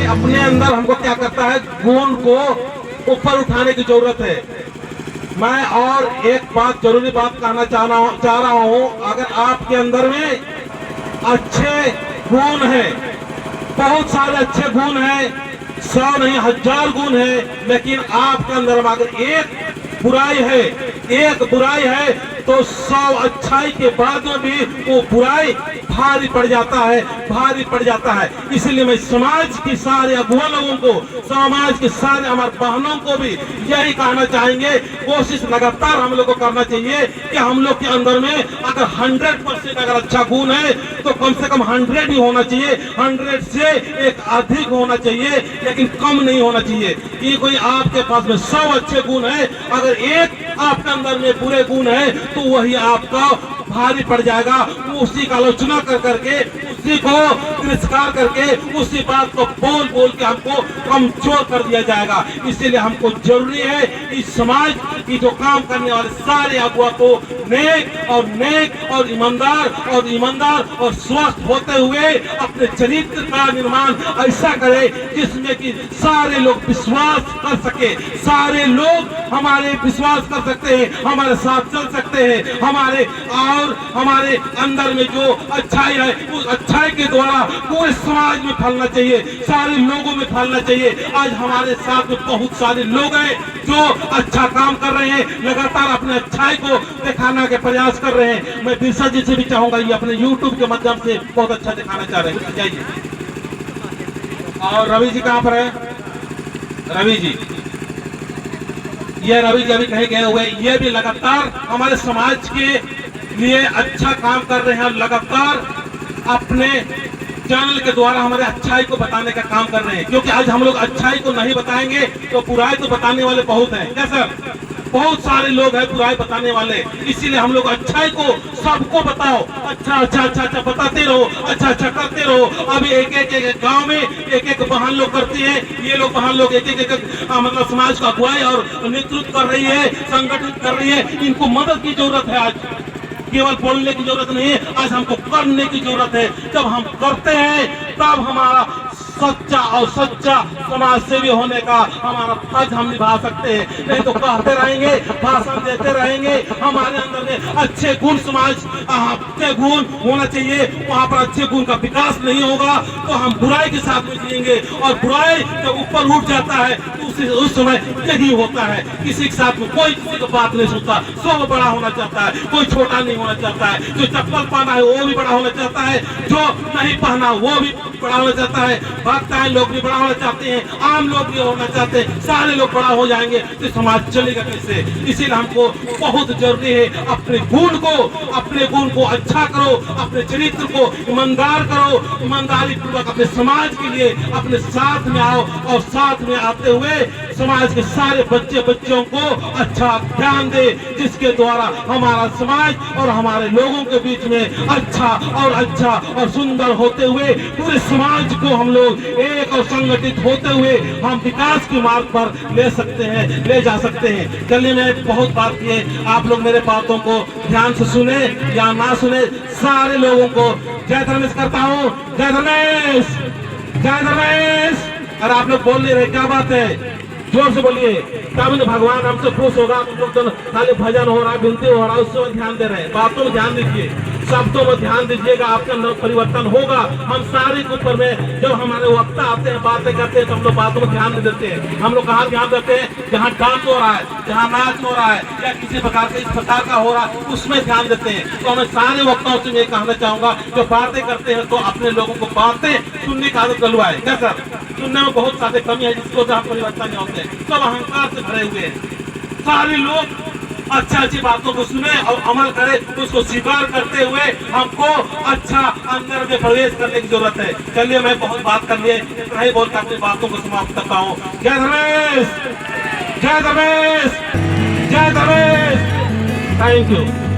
अपने अंदर हमको क्या करता है, गुण को ऊपर उठाने की जरूरत है। मैं और एक बात, जरूरी बात कहना चाह रहा हूं, अगर आपके अंदर में अच्छे गुण है, बहुत सारे अच्छे गुण हैं, 100 नहीं 1000 गुण है, लेकिन आपके अंदर अगर एक बुराई है तो 100 अच्छाई के बाद में भी वो बुराई भारी पड़ जाता है। इसलिए मैं समाज की सारे अगुआ लोगों को, समाज के सारे हमारे बहनों को भी यही कहना चाहेंगे, कोशिश लगातार हम लोग को करना चाहिए कि हम लोग के अंदर में अगर 100% अगर अच्छा गुण है तो कम से कम 100 ही होना चाहिए, 100 से एक अधिक होना चाहिए, लेकिन कम नहीं होना चाहिए। कि कोई आपके पास में 100 अच्छे गुण है, अगर एक आपके अंदर में बुरे गुण है तो वही आपका भारी पड़ जाएगा। उसी का आलोचना कर करके, उसी को तिरस्कार करके, उसी बात को बोल बोल के हमको कमजोर कर दिया जाएगा। इसीलिए हमको जरूरी है इस समाज की जो काम करने वाले सारे अगुआ को नेक और ईमानदार और स्वस्थ होते हुए अपने चरित्र का निर्माण ऐसा करे जिसमें कि सारे लोग विश्वास कर सके, सारे लोग हमारे विश्वास कर सकते हैं, हमारे साथ चल सकते हैं, हमारे अंदर में जो अच्छाई है उस अच्छाई के द्वारा पूरे समाज में फैलना चाहिए, सारे लोगों में फैलना चाहिए। आज हमारे साथ में बहुत सारे लोग हैं जो अच्छा काम कर रहे हैं, लगातार अपने अच्छाई को दिखाने के प्रयास कर रहे हैं। मैं दिशा जी से भी चाहूंगा, ये अपने YouTube के माध्यम से बहुत अच्छा दिखाना चाह रहे हैं। जाइए। और रवि जी कहाँ पर है? रवि जी, ये रवि जी अभी कहीं गए हुए, ये भी लगातार हमारे समाज के लिए अच्छा काम कर रहे हैं, लगातार अपने चैनल के द्वारा हमारे अच्छाई को बताने का काम कर रहे हैं। क्योंकि आज हम लोग अच्छाई को नहीं बताएंगे तो बुराई तो बताने वाले बहुत हैं। क्या सर? बहुत सारे लोग हैं बुराई बताने वाले, इसीलिए हम लोग अच्छाई को सबको बताओ, अच्छा बताते रहो, अच्छा करते रहो। अभी एक गांव में एक बहन लोग करती है, ये लोग बहन लोग एक मतलब समाज का अगुवाई और नेतृत्व कर रही है, संगठित कर रही है। इनको मदद की जरूरत है। आज केवल बोलने की जरूरत नहीं है, आज हमको करने की जरूरत है। जब हम करते हैं तब हमारा सच्चा समाज सेवी होने का हमारा फर्ज हम निभा सकते हैं। नहीं तो कहते रहेंगे, भाषण देते रहेंगे, हमारे अंदर में अच्छे गुण, समाज अच्छे गुण होना चाहिए, वहाँ पर अच्छे गुण का विकास नहीं होगा तो हम बुराई के साथ में जिएंगे। और बुराई जब ऊपर उठ जाता है तो उस समय यही होता है, किसी के साथ में कोई किसी को बात नहीं सुनता, सब बड़ा होना चाहता है, कोई छोटा नहीं होना चाहता है। जो चप्पल पहना है वो भी बड़ा होना चाहता है, जो नहीं पहना वो भी बड़ा होना चाहता है, भक्ताएं लोग भी बड़ा होना चाहते हैं, आम लोग भी होना चाहते हैं, सारे लोग बड़ा हो जाएंगे तो समाज चलेगा कैसे? इसीलिए हमको बहुत जरूरी है अपने गुण को अच्छा करो, अपने चरित्र को ईमानदार करो, ईमानदारी पूर्वक अपने समाज के लिए अपने साथ में आओ और साथ में आते हुए समाज के सारे बच्चों को अच्छा ज्ञान दे, जिसके द्वारा हमारा समाज और हमारे लोगों के बीच में अच्छा और सुंदर होते हुए पूरे समाज को हम लोग एक और संगठित होते हुए हम विकास के मार्ग पर ले जा सकते हैं। चलिए, मैं बहुत बात की है, आप लोग मेरे बातों को ध्यान से सुने या ना सुने, सारे लोगों को जय धर्मेश करता हूँ। जय धर्मेश, जय धर्मेश। अरे आप लोग बोल नहीं रहे, क्या बात है? जोर से बोलिए, तब भगवान हमसे खुश होगा। तुम लोग तो खाली भजन हो रहा है, विनती हो रहा है, उससे ध्यान दे रहे हैं। बातों में ध्यान दीजिए, शब्दों में ध्यान दीजिएगा, आपके अंदर परिवर्तन होगा। हम सारे के ऊपर में जब हमारे वक्ता आते हैं, बातें करते हैं तो हम लोग बातों में ध्यान देते हैं। हम लोग कहाँ ध्यान देते हैं? जहाँ डांस हो रहा है, जहाँ नाच हो रहा है या किसी प्रकार का इस प्रकार का हो रहा है, उसमें ध्यान देते हैं। तो मैं सारे वक्ताओं से मैं कहना चाहूंगा, जो बातें करते हैं तो अपने लोगों को बातें सुनने की आदत डलवाए। क्या सर? सुनने में बहुत सारे कमी है जिसको जहाँ परिवर्तन नहीं होते, सब अहंकार से भरे हुए हैं। सारे लोग अच्छी बातों को सुने और अमल करे, उसको स्वीकार करते हुए हमको अच्छा अंदर में प्रवेश करने की जरूरत है। चलिए, मैं बहुत बात कर लिए, इतना ही बोलकर अपनी बातों को समाप्त करता हूँ। जय धर्मेश, जय धर्मेश, जय धर्मेश। Thank you.